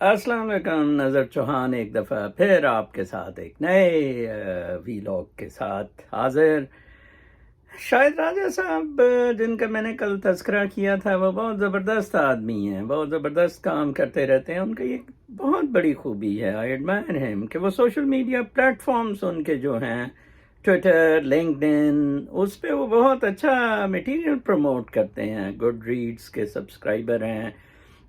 السلام علیکم، نظر چوہان ایک دفعہ پھر آپ کے ساتھ ایک نئے ویلاگ کے ساتھ حاضر۔ شاید راجہ صاحب جن کا میں نے کل تذکرہ کیا تھا وہ بہت زبردست آدمی ہیں، بہت زبردست کام کرتے رہتے ہیں۔ ان کی ایک بہت بڑی خوبی ہے، آئی ایڈمائر ہیم، کہ وہ سوشل میڈیا پلیٹ فارمز ان کے جو ہیں ٹویٹر، لنکڈ ان، اس پہ وہ بہت اچھا میٹیریل پروموٹ کرتے ہیں۔ گڈ ریڈس کے سبسکرائبر ہیں،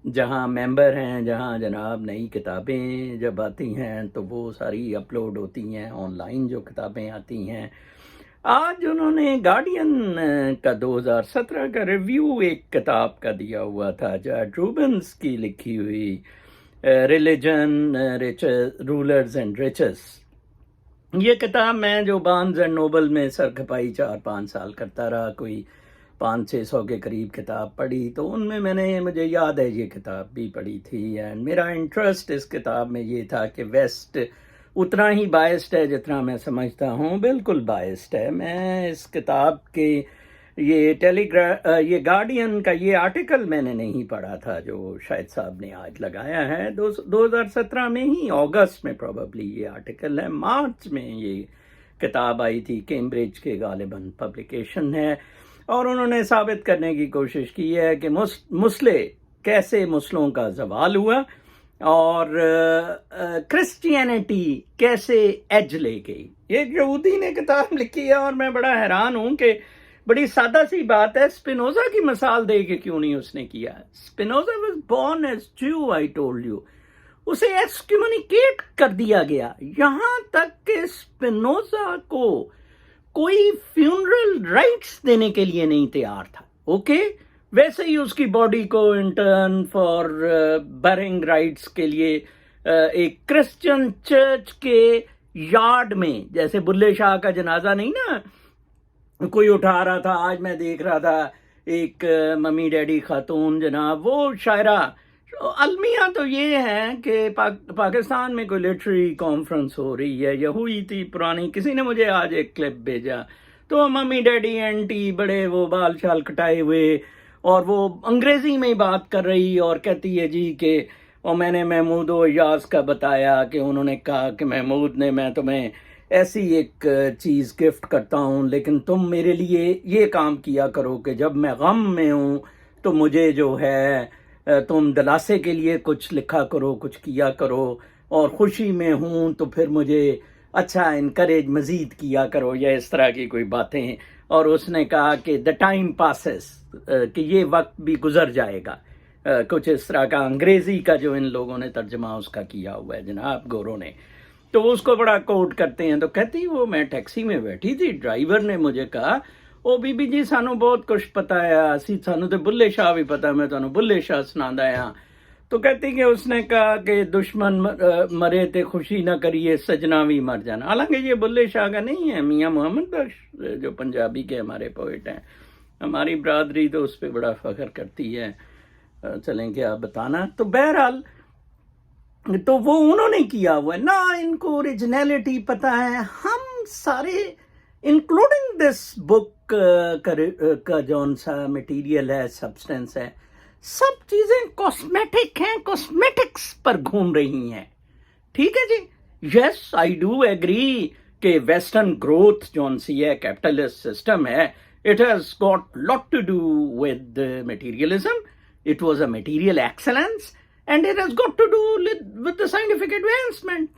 جہاں ممبر ہیں، جہاں جناب نئی کتابیں جب آتی ہیں تو وہ ساری اپلوڈ ہوتی ہیں، آن لائن جو کتابیں آتی ہیں۔ آج انہوں نے گارڈین کا 2017 کا ریویو ایک کتاب کا دیا ہوا تھا، جارج روبنس کی لکھی ہوئی ریلیجن، رولرز اینڈ ریچز۔ یہ کتاب میں جو بارنز اینڈ نوبل میں سرکھپائی 4-5 سال کرتا رہا، کوئی 500-600 کے قریب کتاب پڑھی، تو ان میں مجھے یاد ہے یہ کتاب بھی پڑھی تھی۔ اینڈ میرا انٹرسٹ اس کتاب میں یہ تھا کہ ویسٹ اتنا ہی بائسڈ ہے جتنا میں سمجھتا ہوں، بالکل بائسڈ ہے۔ میں اس کتاب کے یہ گارڈین کا یہ آرٹیکل میں نے نہیں پڑھا تھا جو شاہد صاحب نے آج لگایا ہے۔ 2017 میں ہی اگست میں پروبیبلی یہ آرٹیکل ہے، مارچ میں یہ کتاب آئی تھی، کیمبرج کے غالباً پبلیکیشن ہے۔ اور انہوں نے ثابت کرنے کی کوشش کی ہے کہ کیسے مسلوں کا زوال ہوا اور کرسچینٹی کیسے ایج لے گئی۔ ایک یہودی نے کتاب لکھی ہے اور میں بڑا حیران ہوں کہ بڑی سادہ سی بات ہے، اسپینوزا کی مثال دے کے کیوں نہیں اس نے کیا۔ Spinoza was born as Jew, I told you, اسے ایکسکمیونیکیٹ کر دیا گیا، یہاں تک کہ اسپینوزا کو کوئی فیونرل رائٹس دینے کے لیے نہیں تیار تھا۔ اوکے، ویسے ہی اس کی باڈی کو انٹرن فار برنگ رائٹس کے لیے ایک کرسچن چرچ کے یارڈ میں، جیسے بلے شاہ کا جنازہ نہیں نا کوئی اٹھا رہا تھا، آج میں دیکھ رہا تھا ایک ممی ڈیڈی خاتون جناب، وہ شاعرہ۔ المیہ تو یہ ہے کہ پاکستان میں کوئی لٹریری کانفرنس ہو رہی ہے، یا ہوئی تھی پرانی، کسی نے مجھے آج ایک کلپ بھیجا، تو ممی ڈیڈی اینٹی بڑے وہ بال شال کٹائے ہوئے، اور وہ انگریزی میں ہی بات کر رہی اور کہتی ہے جی کہ اور میں نے محمود و ایاز کا بتایا کہ انہوں نے کہا کہ محمود نے میں تمہیں ایسی ایک چیز گفٹ کرتا ہوں، لیکن تم میرے لیے یہ کام کیا کرو کہ جب میں غم میں ہوں تو مجھے جو ہے تم دلاسے کے لیے کچھ لکھا کرو، کچھ کیا کرو، اور خوشی میں ہوں تو پھر مجھے اچھا انکریج مزید کیا کرو، یا اس طرح کی کوئی باتیں۔ اور اس نے کہا کہ دا ٹائم پاسز، کہ یہ وقت بھی گزر جائے گا، کچھ اس طرح کا انگریزی کا جو ان لوگوں نے ترجمہ اس کا کیا ہوا ہے جناب گوروں نے، تو اس کو بڑا کوٹ کرتے ہیں۔ تو کہتی وہ میں ٹیکسی میں بیٹھی تھی، ڈرائیور نے مجھے کہا او بی بی جی سانو بہت کچھ پتا ہے، اسی سانو تو بلے شاہ بھی پتا، میں تانوں بلے شاہ سنادا ہاں۔ تو کہتی کہ اس نے کہا کہ دشمن مرے تے خوشی نہ کریے، سجنا بھی مر جانا۔ حالانکہ یہ بلے شاہ کا نہیں ہے، میاں محمد بخش جو پنجابی کے ہمارے پوئٹ ہیں، ہماری برادری تو اس پہ بڑا فخر کرتی ہے، چلیں کہ آپ بتانا۔ تو بہرحال تو وہ انہوں نے کیا ہوا ہے نا، ان کو اوریجنلٹی پتہ ہے۔ ہم سارے انکلوڈنگ دس بک کا جون سا مٹیریل ہے، سبسٹنس ہے، سب چیزیں کاسمیٹک ہیں، کاسمیٹکس پر گھوم رہی ہیں، ٹھیک ہے جی۔ یس آئی ڈو ایگری کہ ویسٹرن گروتھ جون سی ہے، کیپٹلسٹ سسٹم ہے، it has got lot to do with materialism. It was a material excellence and it has got to do with the scientific advancement.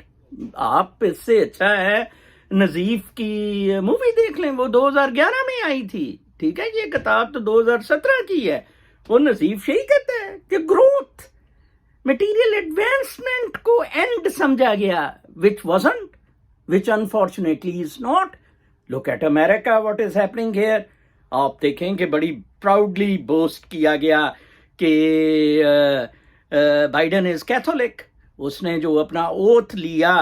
آپ اس سے اچھا ہے نظیف کی مووی دیکھ لیں، وہ 2011 میں آئی تھی، ٹھیک ہے، یہ کتاب تو 2017 کی ہے۔ وہ نظیف یہی کہتا ہے کہ گروتھ، میٹیریل ایڈوانسمنٹ کو اینڈ سمجھا گیا، which wasn't, which unfortunately is not. Look at America, what is happening here. آپ دیکھیں کہ بڑی پراؤڈلی بوسٹ کیا گیا کہ بائیڈن از کیتھولک، اس نے جو اپنا اوتھ لیا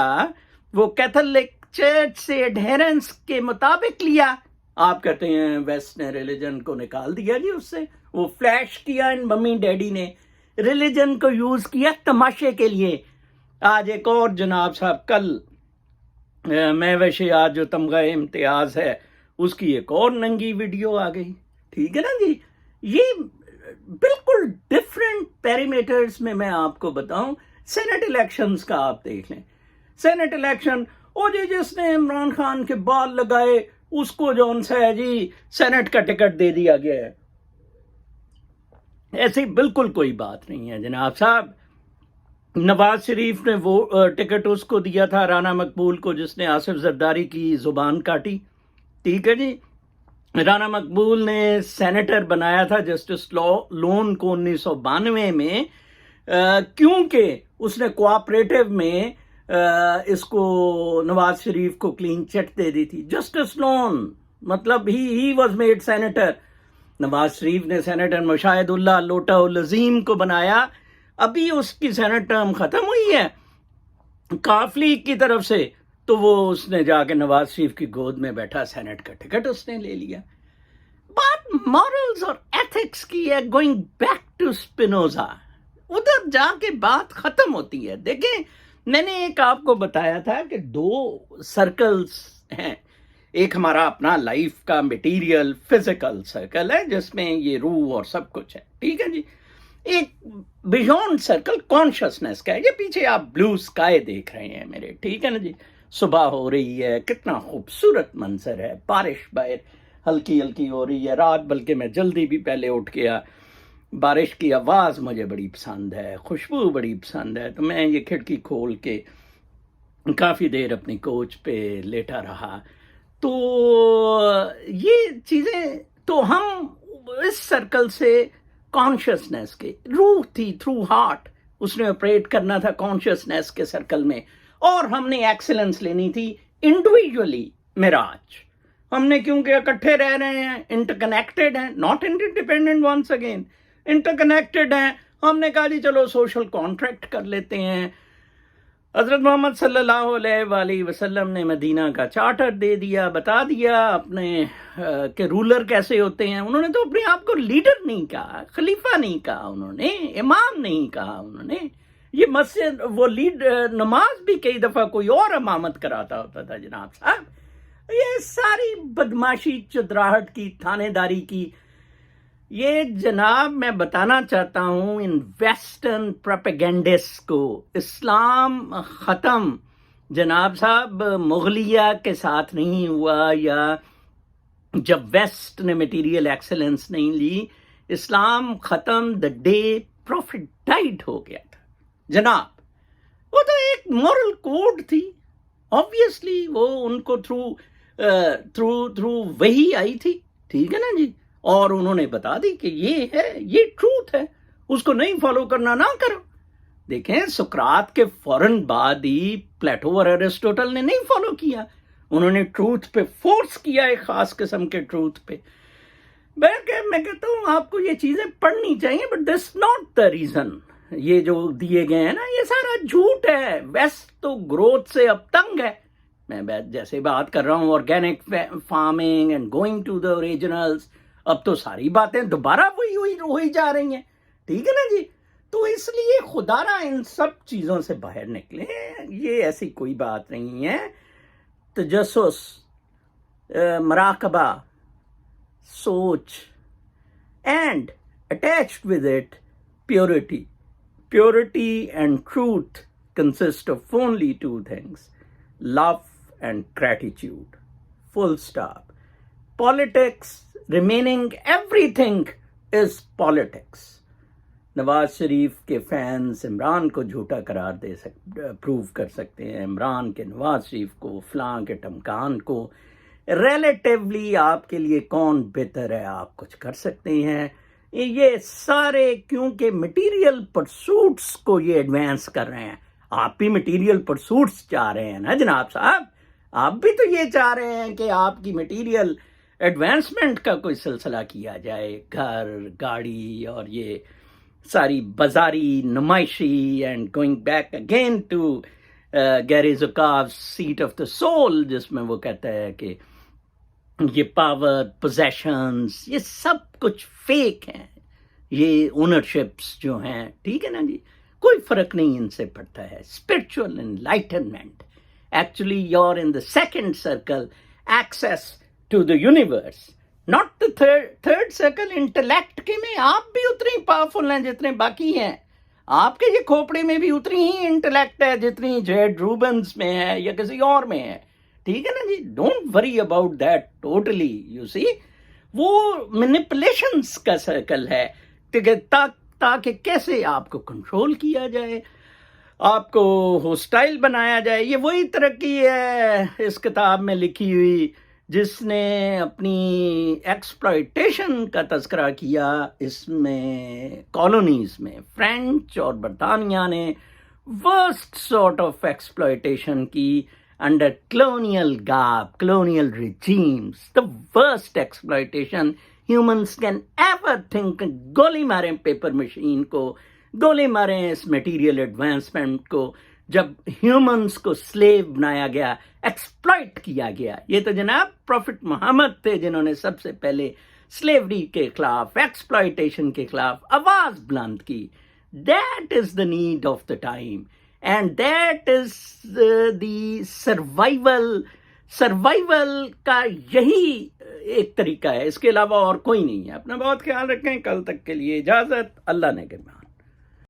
وہ کیتھولک چرچ سے ایڈہیرنس کے مطابق لیا۔ آپ کہتے ہیں ویسٹ نے ریلیجن کو نکال دیا جی اس سے، وہ فلیش کیا ان ممی ڈیڈی نے، ریلیجن کو یوز کیا تماشے کے لیے۔ آج ایک اور جناب صاحب، کل میں ویسے آج جو تمغہ امتیاز ہے اس کی ایک اور ننگی ویڈیو آ گئی، ٹھیک ہے نا جی۔ یہ بالکل ڈفرینٹ پیریمیٹرز میں آپ کو بتاؤں، سینٹ الیکشنز کا آپ دیکھ لیں، سینٹ الیکشن، او جی جس نے عمران خان کے بال لگائے اس کو جون سا ہے جی سینٹ کا ٹکٹ دے دیا گیا ہے. ایسی بالکل کوئی بات نہیں ہے جناب صاحب. نواز شریف نے وہ ٹکٹ اس کو دیا تھا رانا مقبول کو جس نے آصف زرداری کی زبان کاٹی. ٹھیک ہے جی، رانا مقبول نے سینیٹر بنایا تھا جسٹس لون کو 1992 میں، کیونکہ اس نے کوآپریٹو میں اس کو نواز شریف کو کلین چٹ دے دی تھی. جسٹس لون مطلب he was made senator. Nawaz Sharif نے سینیٹر مشاہد اللہ لوٹا العظیم کو بنایا. ابھی اس کی سینٹ ٹرم ختم ہوئی ہے کاف لیگ کی طرف سے، تو وہ اس نے جا کے نواز شریف کی گود میں بیٹھا، سینٹ کا ٹکٹ اس نے لے لیا. بات مورلز اور ایتھکس کی ہے. گوئنگ بیک ٹو اسپینوزا، ادھر جا کے بات ختم ہوتی ہے. دیکھیں میں نے ایک آپ کو بتایا تھا کہ دو سرکلز ہیں. ایک ہمارا اپنا لائف کا میٹیریل فزیکل سرکل ہے جس میں یہ روح اور سب کچھ ہے، ٹھیک ہے جی. ایک بیونڈ سرکل کانشسنس کا ہے. یہ پیچھے آپ بلو اسکائی دیکھ رہے ہیں میرے، ٹھیک ہے نا جی. صبح ہو رہی ہے، کتنا خوبصورت منظر ہے، بارش باہر ہلکی ہلکی ہو رہی ہے. رات بلکہ میں جلدی بھی پہلے اٹھ گیا. بارش کی آواز مجھے بڑی پسند ہے، خوشبو بڑی پسند ہے. تو میں یہ کھڑکی کھول کے کافی دیر اپنی کوچ پہ لیٹا رہا. تو یہ چیزیں، تو ہم اس سرکل سے کانشسنس کے، روح تھی تھرو ہارٹ، اس نے آپریٹ کرنا تھا کانشسنس کے سرکل میں، اور ہم نے ایکسلنس لینی تھی انڈیویجولی. معراج ہم نے کیونکہ اکٹھے رہ رہے ہیں، انٹر کنیکٹڈ ہیں، not independent once again, interconnected ہیں. ہم نے کہا جی چلو سوشل کانٹریکٹ کر لیتے ہیں. حضرت محمد صلی اللہ علیہ وآلہ وسلم نے مدینہ کا چارٹر دے دیا، بتا دیا اپنے کہ رولر کیسے ہوتے ہیں. انہوں نے تو اپنے آپ کو لیڈر نہیں کہا، خلیفہ نہیں کہا، انہوں نے امام نہیں کہا. انہوں نے یہ مسجد وہ نماز بھی کئی دفعہ کوئی اور امامت کراتا ہوتا تھا جناب صاحب. یہ ساری بدماشی چدراہٹ کی، تھانے داری کی، یہ جناب میں بتانا چاہتا ہوں ان ویسٹرن پروپیگنڈسٹ کو. اسلام ختم جناب صاحب مغلیہ کے ساتھ نہیں ہوا، یا جب ویسٹ نے میٹیریل ایکسلنس نہیں لی. اسلام ختم دا ڈے پروفٹ ڈائیڈ ہو گیا تھا جناب. وہ تو ایک مورل کوڈ تھی، آبویسلی وہ ان کو تھرو وہی آئی تھی، ٹھیک ہے نا جی. اور انہوں نے بتا دی کہ یہ ہے، یہ ٹروتھ ہے، اس کو نہیں فالو کرنا نہ کرو. دیکھیں سقراط کے فوراً بعد ہی پلیٹو اور ایرسٹوٹل نے نہیں فالو کیا، انہوں نے ٹروتھ پہ فورس کیا، ایک خاص قسم کے ٹروتھ پہ. بلکہ میں کہتا ہوں آپ کو یہ چیزیں پڑھنی چاہیے، but this not the reason. یہ جو دیے گئے ہیں نا یہ سارا جھوٹ ہے. ویسٹ تو گروتھ سے اب تنگ ہے. میں جیسے بات کر رہا ہوں organic farming and going to the originals, اب تو ساری باتیں دوبارہ وہی ہوئی جا رہی ہیں، ٹھیک ہے نا جی. تو اس لیے خدا را ان سب چیزوں سے باہر نکلیں. یہ ایسی کوئی بات نہیں ہے. تجسس، مراقبہ، سوچ، and attached with it purity. Purity and truth consist of only two things: love and gratitude. Full stop. Politics, remaining everything is politics. Nawaz Sharif کے فینس عمران کو جھوٹا قرار پروو کر سکتے ہیں، عمران کے نواز شریف کو، فلاں کے ٹمکان کو. ریلیٹیولی آپ کے لیے کون بہتر ہے آپ کچھ کر سکتے ہیں. یہ سارے کیونکہ مٹیریل پرسوٹس کو یہ ایڈوانس کر رہے ہیں. آپ بھی مٹیریل پرسوٹس چاہ رہے ہیں نا جناب صاحب، آپ بھی تو یہ چاہ رہے ہیں کہ آپ کی مٹیریل ایڈوانسمنٹ کا کوئی سلسلہ کیا جائے، گھر، گاڑی اور یہ ساری بازاری نمائشی. And going back again to Gary Zukav Seat of the Soul, جس میں وہ کہتا ہے کہ یہ پاور، پوزیشنز، یہ سب کچھ فیک ہیں. یہ اونرشپس جو ہیں، ٹھیک ہے نا جی، کوئی فرق نہیں ان سے پڑتا ہے. Spiritual enlightenment, actually you are in the second circle, access to the universe, not the third circle. Intellect کے میں آپ بھی اتنے ہی پاورفل ہیں جتنے باقی ہیں. آپ کے یہ کھوپڑے میں بھی اتنی ہی انٹلیکٹ ہے جتنی جیڈ روبنس میں ہے یا کسی اور میں ہے. ٹھیک ہے نا جی, don't worry about that totally. You see, وہ مینپولیشنس کا سرکل ہے تاکہ کیسے آپ کو کنٹرول کیا جائے, آپ کو ہوسٹائل بنایا جائے. یہ وہی ترقی ہے اس کتاب میں لکھی ہوئی جس نے اپنی ایکسپلائٹیشن کا تذکرہ کیا. اس میں کالونیز میں فرینچ اور برطانیہ نے ورسٹ سارٹ آف ایکسپلائٹیشن کی under colonial گاپ, colonial regimes, the worst exploitation humans can ever think. گولی ماریں پیپر مشین کو, گولی ماریں اس میٹیریل ایڈوانسمنٹ کو. جب ہیومنس کو سلیو بنایا گیا, ایکسپلائٹ کیا گیا. یہ تو جناب پروفٹ محمد تھے جنہوں نے سب سے پہلے سلیوری کے خلاف, ایکسپلائٹیشن کے خلاف آواز بلند کی. That is the need of the time. And that is the survival کا یہی ایک طریقہ ہے, اس کے علاوہ اور کوئی نہیں ہے. اپنا بہت خیال رکھیں. کل تک کے لیے اجازت. اللہ نے کے